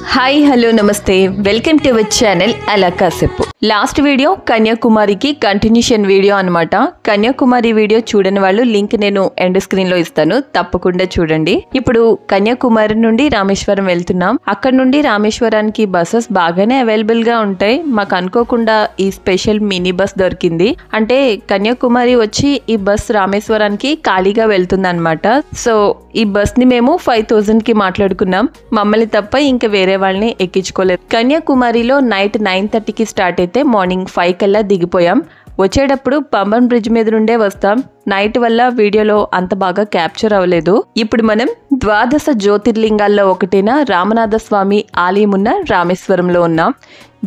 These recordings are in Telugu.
హాయ్ హలో నమస్తే వెల్కమ్ టు అవర్ ఛానల్ అలా కాసేపు. లాస్ట్ వీడియో కన్యాకుమారికి కంటిన్యూషన్ వీడియో అనమాట. కన్యాకుమారి వీడియో చూడని వాళ్ళు లింక్ నేను ఎండ్ స్క్రీన్ లో ఇస్తాను, తప్పకుండా చూడండి. ఇప్పుడు కన్యాకుమారి నుండి రామేశ్వరం వెళ్తున్నాం. అక్కడ నుండి రామేశ్వరానికి బస్సెస్ బాగానే అవైలబుల్ గా ఉంటాయి. మాకు అనుకోకుండా ఈ స్పెషల్ మినీ బస్ దొరికింది. అంటే కన్యాకుమారి వచ్చి ఈ బస్ రామేశ్వరానికి ఖాళీగా వెళ్తుంది అనమాట. సో ఈ బస్ ని మేము 5000 కి మాట్లాడుకున్నాం. మమ్మల్ని తప్ప ఇంకా వేరే వాళ్ళని ఎక్కించుకోలేదు. కన్యాకుమారిలో నైట్ 9:30కి స్టార్ట్ అయితే మార్నింగ్ 5 కల్లా దిగిపోయాం. వచ్చేటప్పుడు పంబన్ బ్రిడ్జ్ మీద నుండే వస్తాం. నైట్ వల్ల వీడియోలో అంత బాగా క్యాప్చర్ అవ్వలేదు. ఇప్పుడు మనం ద్వాదశ జ్యోతిర్లింగాల్లో ఒకటైన రామనాథ స్వామి ఆలయం ఉన్న రామేశ్వరంలో ఉన్నాం.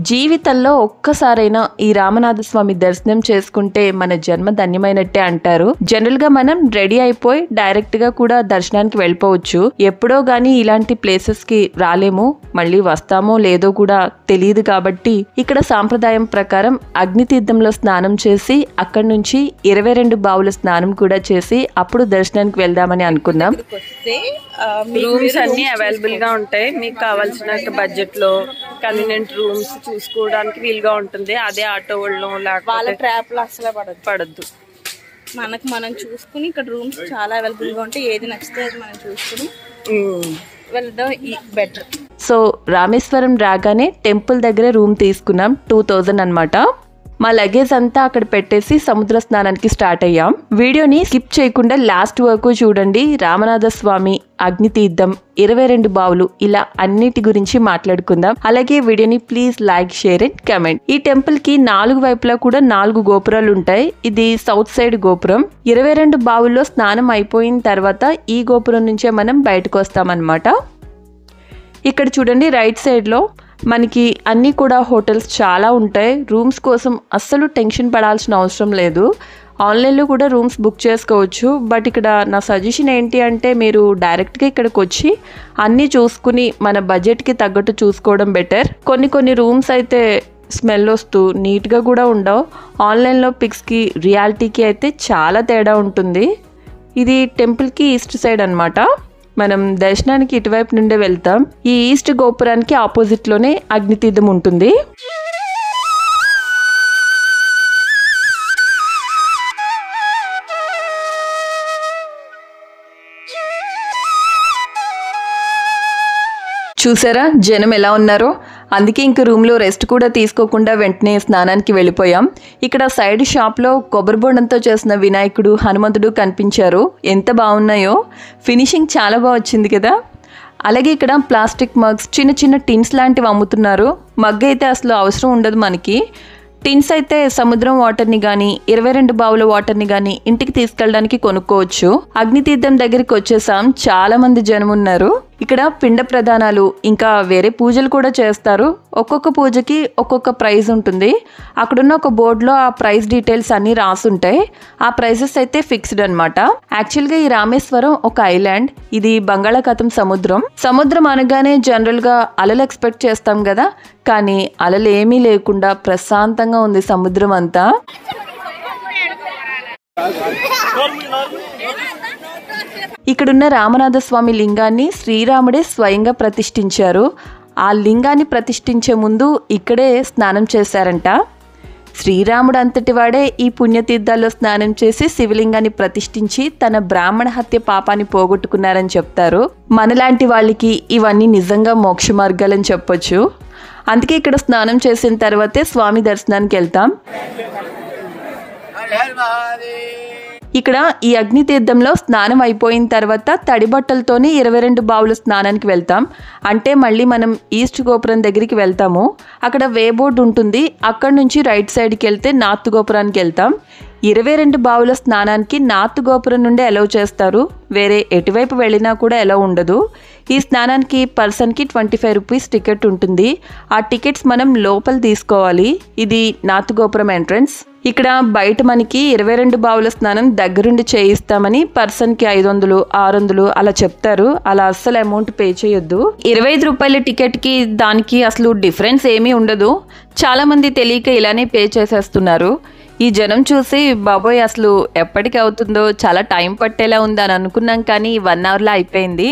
జీవితంలో ఒక్కసారైనా ఈ రామనాథ స్వామి దర్శనం చేసుకుంటే మన జన్మ ధన్యమైనట్టే అంటారు. జనరల్ గా మనం రెడీ అయిపోయి డైరెక్ట్ గా కూడా దర్శనానికి వెళ్ళిపోవచ్చు. ఎప్పుడో గానీ ఇలాంటి ప్లేసెస్ కి రాలేము, మళ్ళీ వస్తామో లేదో కూడా తెలియదు. కాబట్టి ఇక్కడ సాంప్రదాయం ప్రకారం అగ్నితీర్థంలో స్నానం చేసి అక్కడి నుంచి 22 బావుల స్నానం కూడా చేసి అప్పుడు దర్శనానికి వెళ్దామని అనుకున్నాం. రూమ్స్ అన్ని అవైలబుల్ గా ఉంటాయి. మీకు కావాల్సిన బడ్జెట్ లో కన్వీనియంట్ రూమ్స్ చూసుకోవడానికి వీలుగా ఉంటుంది. అదే ఆటో వాళ్ళ ట్రాప్ లో అసలు పడద్దు. మనం చూసుకుని ఇక్కడ రూమ్స్ చాలా అవైలబుల్ గా ఉంటాయి. ఏది నచ్చితే అది మనం చూసుకుని వెళ్దాం బెటర్. సో రామేశ్వరం రాగానే టెంపుల్ దగ్గర రూమ్ తీసుకున్నాం. 2000 అన్నమాట. మా లగేజ్ అంతా అక్కడ పెట్టేసి సముద్ర స్నానానికి స్టార్ట్ అయ్యాం. వీడియోని స్కిప్ చేయకుండా లాస్ట్ వరకు చూడండి. రామనాథ స్వామి, అగ్నితీర్థం, 22 బావులు, ఇలా అన్నిటి గురించి మాట్లాడుకుందాం. అలాగే వీడియోని please like, share and comment. ఈ టెంపుల్ కి 4 వైపులా కూడా 4 గోపురాలు ఉంటాయి. ఇది సౌత్ సైడ్ గోపురం. 22 బావుల్లో స్నానం అయిపోయిన తర్వాత ఈ గోపురం నుంచే మనం బయటకు వస్తామన్నమాట. ఇక్కడ చూడండి రైట్ సైడ్ లో మనకి అన్నీ కూడా హోటల్స్ చాలా ఉంటాయి. రూమ్స్ కోసం అస్సలు టెన్షన్ పడాల్సిన అవసరం లేదు. ఆన్లైన్లో కూడా రూమ్స్ బుక్ చేసుకోవచ్చు. బట్ ఇక్కడ నా సజెషన్ ఏంటి అంటే మీరు డైరెక్ట్గా ఇక్కడికి వచ్చి అన్నీ చూసుకుని మన బడ్జెట్కి తగ్గట్టు చూసుకోవడం బెటర్. కొన్ని రూమ్స్ అయితే స్మెల్ వస్తూ నీట్గా కూడా ఉండవు. ఆన్లైన్లో పిక్స్కి రియాలిటీకి అయితే చాలా తేడా ఉంటుంది. ఇది టెంపుల్కి ఈస్ట్ సైడ్ అన్నమాట. మనం దర్శనానికి ఇటువైపు నుండే వెళ్తాం. ఈ ఈస్ట్ గోపురానికి ఆపోజిట్ లోనే అగ్నితీర్థం ఉంటుంది. చూసారా జనం ఎలా ఉన్నారో. అందుకే ఇంక రూమ్లో రెస్ట్ కూడా తీసుకోకుండా వెంటనే స్నానానికి వెళ్ళిపోయాం. ఇక్కడ సైడ్ షాప్లో కొబ్బరి బొండంతో చేసిన వినాయకుడు, హనుమంతుడు కనిపించారు. ఎంత బాగున్నాయో. ఫినిషింగ్ చాలా బాగా వచ్చింది కదా. అలాగే ఇక్కడ ప్లాస్టిక్ మగ్స్, చిన్న టిన్స్ లాంటివి అమ్ముతున్నారు. మగ్ అయితే అసలు అవసరం ఉండదు మనకి. టిన్స్ అయితే సముద్రం వాటర్ని కానీ 22 బావుల వాటర్ని కానీ ఇంటికి తీసుకెళ్ళడానికి కొనుక్కోవచ్చు. అగ్నితీర్థం దగ్గరికి వచ్చేసాం. చాలా మంది జనం ఉన్నారు. ఇక్కడ పిండ ప్రదానాలు ఇంకా వేరే పూజలు కూడా చేస్తారు. ఒక్కొక్క పూజకి ఒక్కొక్క ప్రైజ్ ఉంటుంది. అక్కడున్న ఒక బోర్డులో ఆ ప్రైస్ డీటెయిల్స్ అన్ని రాసుంటాయి. ఆ ప్రైజెస్ అయితే ఫిక్స్డ్ అనమాట. యాక్చువల్గా ఈ రామేశ్వరం ఒక ఐలాండ్. ఇది బంగాళాఖాతం సముద్రం అనగానే జనరల్ గా అలలు ఎక్స్పెక్ట్ చేస్తాం కదా, కానీ అలలు ఏమీ లేకుండా ప్రశాంతంగా ఉంది సముద్రం అంతా. ఇక్కడున్న రామనాథ స్వామి లింగాన్ని శ్రీరాముడే స్వయంగా ప్రతిష్ఠించారు. ఆ లింగాన్ని ప్రతిష్ఠించే ముందు ఇక్కడే స్నానం చేశారంట. శ్రీరాముడు అంతటి వాడే ఈ పుణ్యతీర్థాల్లో స్నానం చేసి శివలింగాన్ని ప్రతిష్ఠించి తన బ్రాహ్మణ హత్య పాపాన్ని పోగొట్టుకున్నారని చెప్తారు. మనలాంటి వాళ్ళకి ఇవన్నీ నిజంగా మోక్ష మార్గాలని చెప్పొచ్చు. అందుకే ఇక్కడ స్నానం చేసిన తర్వాతే స్వామి దర్శనానికి వెళ్తాం. ఇక్కడ ఈ అగ్నితీర్థంలో స్నానం అయిపోయిన తర్వాత తడి బట్టలతోని 22 బావుల స్నానానికి వెళ్తాం. అంటే మళ్ళీ మనం ఈస్ట్ గోపురం దగ్గరికి వెళ్తాము. అక్కడ వే బోర్డు ఉంటుంది. అక్కడ నుంచి రైట్ సైడ్కి వెళ్తే నార్త్ గోపురానికి వెళ్తాం. 22 బావుల స్నానానికి నార్త్ గోపురం నుండి అలౌ చేస్తారు. వేరే ఎటువైపు వెళ్ళినా కూడా అలౌ ఉండదు. ఈ స్నానానికి పర్సన్కి 25 రూపీస్ టికెట్ ఉంటుంది. ఆ టికెట్స్ మనం లోపల తీసుకోవాలి. ఇది నార్త్ గోపురం ఎంట్రన్స్. ఇక్కడ బయట మనకి 22 బావుల స్నానం దగ్గరుండి చేయిస్తామని పర్సన్కి 500, 600 అలా చెప్తారు. అలా అస్సలు అమౌంట్ పే చేయొద్దు. 25 రూపాయల టికెట్కి దానికి అసలు డిఫరెన్స్ ఏమీ ఉండదు. చాలా మంది తెలియక ఇలానే పే చేసేస్తున్నారు. ఈ జనం చూసి బాబోయ్ అసలు ఎప్పటికి అవుతుందో, చాలా టైం పట్టేలా ఉంది అని అనుకున్నాం. కానీ 1 అవర్లో అయిపోయింది.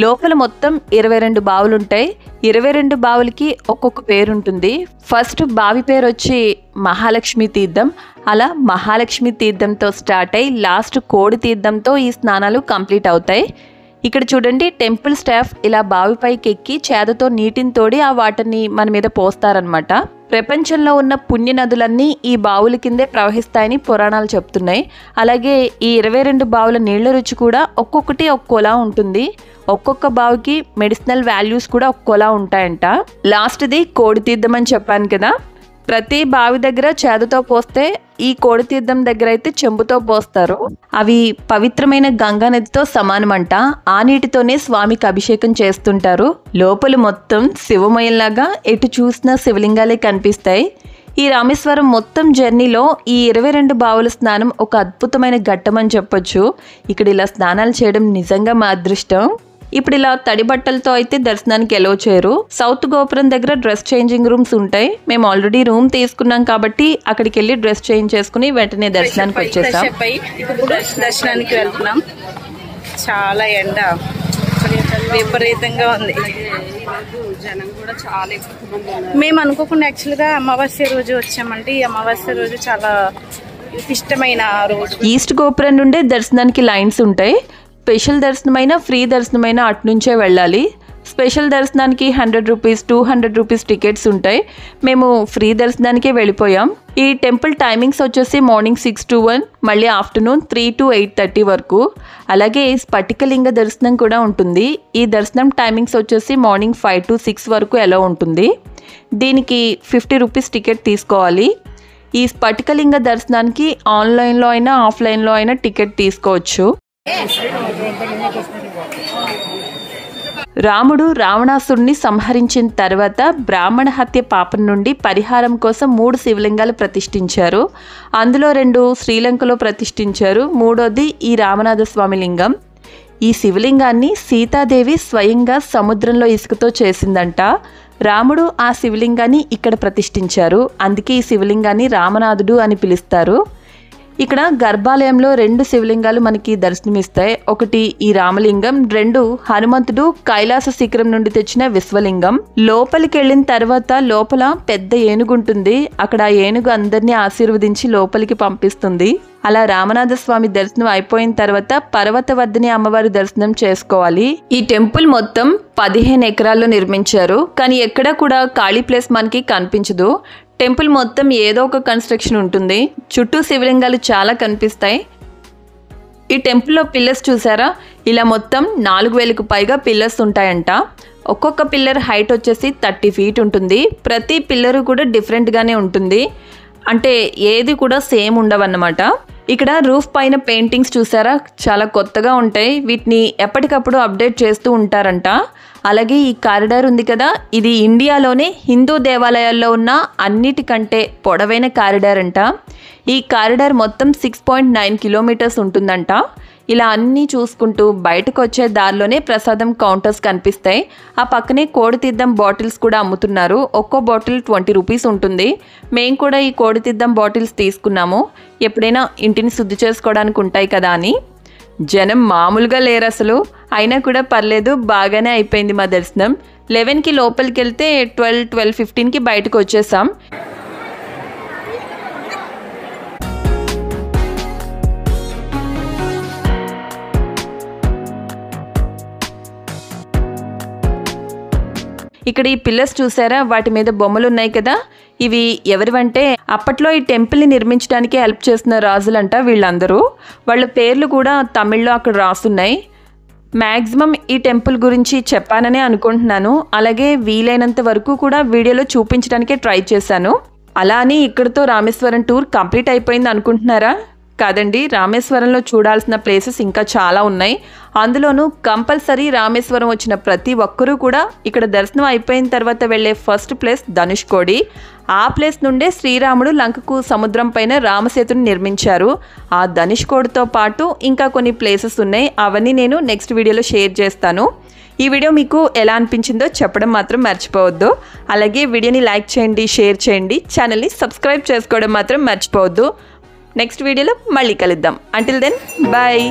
లోపల మొత్తం 22 బావులు ఉంటాయి. 22 బావులకి ఒక్కొక్క పేరు ఉంటుంది. ఫస్ట్ బావి పేరు వచ్చి మహాలక్ష్మి తీర్థం. అలా మహాలక్ష్మి తీర్థంతో స్టార్ట్ అయ్యి లాస్ట్ కోడి తీర్థంతో ఈ స్నానాలు కంప్లీట్ అవుతాయి. ఇక్కడ చూడండి, టెంపుల్ స్టాఫ్ ఇలా బావిపైకి ఎక్కి చేదతో నీటిని తోడి ఆ వాటర్ని మన మీద పోస్తారనమాట. ప్రపంచంలో ఉన్న పుణ్య నదులన్నీ ఈ బావుల కిందే ప్రవహిస్తాయని పురాణాలు చెప్తున్నాయి. అలాగే ఈ 22 బావుల నీళ్ల రుచి కూడా ఒక్కొక్కటి ఒక్కోలా ఉంటుంది. ఒక్కొక్క బావికి మెడిసినల్ వాల్యూస్ కూడా ఒక్కోలా ఉంటాయంట. లాస్ట్ది కోడి తీర్థం అని చెప్పాను కదా, ప్రతి బావి దగ్గర చేదతో పోస్తే ఈ కోడి తీర్థం దగ్గర అయితే చెంబుతో పోస్తారు. అవి పవిత్రమైన గంగా నదితో సమానమంట. ఆ నీటితోనే స్వామికి అభిషేకం చేస్తుంటారు. లోపల మొత్తం శివమయంలాగా ఎటు చూసినా శివలింగాలే కనిపిస్తాయి. ఈ రామేశ్వరం మొత్తం జర్నీలో ఈ 22 బావుల స్నానం ఒక అద్భుతమైన ఘట్టం అని చెప్పొచ్చు. ఇక్కడ ఇలా స్నానాలు చేయడం నిజంగా మా అదృష్టం. ఇప్పుడు ఇలా తడి బట్టలతో అయితే దర్శనానికి ఎలో చేయరు. సౌత్ గోపురం దగ్గర డ్రెస్ చేంజింగ్ రూమ్స్ ఉంటాయి. మేము ఆల్రెడీ రూమ్ తీసుకున్నాం కాబట్టి అక్కడికి వెళ్ళి డ్రెస్ చేంజ్ చేసుకుని వెంటనే దర్శనానికి వచ్చేసాం. ఇప్పుడు దర్శనానికి వెళ్తున్నాం. చాలా ఎండ విపరీతంగా ఉంది. జనం కూడా చాలా ఎక్కువ. మేము అనుకోకుండా యాక్చువల్గా అమావాస్య రోజు వచ్చామంటే ఈ అమావాస్య రోజు చాలా ఇష్టమైన రోజు. ఈస్ట్ గోపురం నుండే దర్శనానికి లైన్స్ ఉంటాయి. స్పెషల్ దర్శనమైనా ఫ్రీ దర్శనమైనా అటు నుంచే వెళ్ళాలి. స్పెషల్ దర్శనానికి 100 రూపీస్ 200 రూపీస్ టికెట్స్ ఉంటాయి. మేము ఫ్రీ దర్శనానికే వెళ్ళిపోయాం. ఈ టెంపుల్ టైమింగ్స్ వచ్చేసి మార్నింగ్ 6 to 1, మళ్ళీ ఆఫ్టర్నూన్ 3 to 8:30 వరకు. అలాగే స్ఫటికలింగ దర్శనం కూడా ఉంటుంది. ఈ దర్శనం టైమింగ్స్ వచ్చేసి మార్నింగ్ 5 to 6 వరకు ఎలా ఉంటుంది. దీనికి 50 రూపీస్ టికెట్ తీసుకోవాలి. ఈ స్ఫటికలింగ దర్శనానికి ఆన్లైన్లో అయినా ఆఫ్లైన్లో అయినా టికెట్ తీసుకోవచ్చు. రాముడు రావణాసురుణ్ణి సంహరించిన తర్వాత బ్రాహ్మణ హత్య పాపం నుండి పరిహారం కోసం 3 శివలింగాలు ప్రతిష్ఠించారు. అందులో 2 శ్రీలంకలో ప్రతిష్ఠించారు. మూడోది ఈ రామనాథ స్వామి లింగం. ఈ శివలింగాన్ని సీతాదేవి స్వయంగా సముద్రంలో ఇసుకతో చేసిందంట. రాముడు ఆ శివలింగాన్ని ఇక్కడ ప్రతిష్ఠించారు. అందుకే ఈ శివలింగాన్ని రామనాథుడు అని పిలుస్తారు. ఇక్కడ గర్భాలయంలో 2 శివలింగాలు మనకి దర్శనమిస్తాయి. ఒకటి ఈ రామలింగం, 2 హనుమంతుడు కైలాస శిఖరం నుండి తెచ్చిన విశ్వలింగం. లోపలికి వెళ్ళిన తర్వాత లోపల పెద్ద ఏనుగు ఉంటుంది. అక్కడ ఆ ఏనుగు అందరినీ ఆశీర్వదించి లోపలికి పంపిస్తుంది. అలా రామనాథ స్వామి దర్శనం అయిపోయిన తర్వాత పర్వతవర్ధిని అమ్మవారి దర్శనం చేసుకోవాలి. ఈ టెంపుల్ మొత్తం 15 ఎకరాల్లో నిర్మించారు. కానీ ఎక్కడ కూడా ఖాళీ ప్లేస్ మనకి కనిపించదు. టెంపుల్ మొత్తం ఏదో ఒక కన్స్ట్రక్షన్ ఉంటుంది. చుట్టూ శివలింగాలు చాలా కనిపిస్తాయి. ఈ టెంపుల్లో పిల్లర్స్ చూసారా, ఇలా మొత్తం 4000కు పైగా పిల్లర్స్ ఉంటాయంట. ఒక్కొక్క పిల్లర్ హైట్ వచ్చేసి 30 feet ఉంటుంది. ప్రతి పిల్లరు కూడా డిఫరెంట్గానే ఉంటుంది. అంటే ఏది కూడా సేమ్ ఉండవన్నమాట. ఇక్కడ రూఫ్ పైన పెయింటింగ్స్ చూసారా, చాలా కొత్తగా ఉంటాయి. వీటిని ఎప్పటికప్పుడు అప్డేట్ చేస్తూ ఉంటారంట. అలాగే ఈ కారిడార్ ఉంది కదా, ఇది ఇండియాలోనే హిందూ దేవాలయాల్లో ఉన్న అన్నిటికంటే పొడవైన కారిడార్ అంట. ఈ కారిడార్ మొత్తం 6.9 kilometers ఉంటుందంట. ఇలా అన్నీ చూసుకుంటూ బయటకు వచ్చే దారిలోనే ప్రసాదం కౌంటర్స్ కనిపిస్తాయి. ఆ పక్కనే కోడి తీర్థం బాటిల్స్ కూడా అమ్ముతున్నారు. ఒక్కో బాటిల్ 20 రూపీస్ ఉంటుంది. మేము కూడా ఈ కోడి తీర్థం బాటిల్స్ తీసుకున్నాము. ఎప్పుడైనా ఇంటిని శుద్ధి చేసుకోవడానికి ఉంటాయి కదా అని. జనం మామూలుగా లేరు అసలు. అయినా కూడా పర్లేదు, బాగానే అయిపోయింది మా దర్శనం. 11కి లోపలికి వెళ్తే 12-12:15కి బయటకు వచ్చేసాం. ఇక్కడ ఈ పిల్లర్స్ చూసారా, వాటి మీద బొమ్మలు ఉన్నాయి కదా, ఇవి ఎవరివంటే అప్పట్లో ఈ టెంపుల్ని నిర్మించడానికి హెల్ప్ చేసిన రాజులంట వీళ్ళందరూ. వాళ్ళ పేర్లు కూడా తమిళ్లో అక్కడ రాస్తున్నాయి. మ్యాక్సిమం ఈ టెంపుల్ గురించి చెప్పాననే అనుకుంటున్నాను. అలాగే వీలైనంత వరకు కూడా వీడియోలో చూపించడానికే ట్రై చేశాను. అలా అని ఇక్కడితో రామేశ్వరం టూర్ కంప్లీట్ అయిపోయింది అనుకుంటున్నారా? కాదండి, రామేశ్వరంలో చూడాల్సిన ప్లేసెస్ ఇంకా చాలా ఉన్నాయి. అందులోనూ కంపల్సరీ రామేశ్వరం వచ్చిన ప్రతి ఒక్కరూ కూడా ఇక్కడ దర్శనం అయిపోయిన తర్వాత వెళ్ళే ఫస్ట్ ప్లేస్ ధనుష్కోడి. ఆ ప్లేస్ నుండే శ్రీరాముడు లంకకు సముద్రం పైన రామసేతుని నిర్మించారు. ఆ ధనుష్కోడితో పాటు ఇంకా కొన్ని ప్లేసెస్ ఉన్నాయి. అవన్నీ నేను నెక్స్ట్ వీడియోలో షేర్ చేస్తాను. ఈ వీడియో మీకు ఎలా అనిపించిందో చెప్పడం మాత్రం మర్చిపోవద్దు. అలాగే వీడియోని లైక్ చేయండి, షేర్ చేయండి, ఛానల్ని సబ్స్క్రైబ్ చేసుకోవడం మాత్రం మర్చిపోవద్దు. నెక్స్ట్ వీడియోలో మళ్ళీ కలుద్దాం. Until then bye.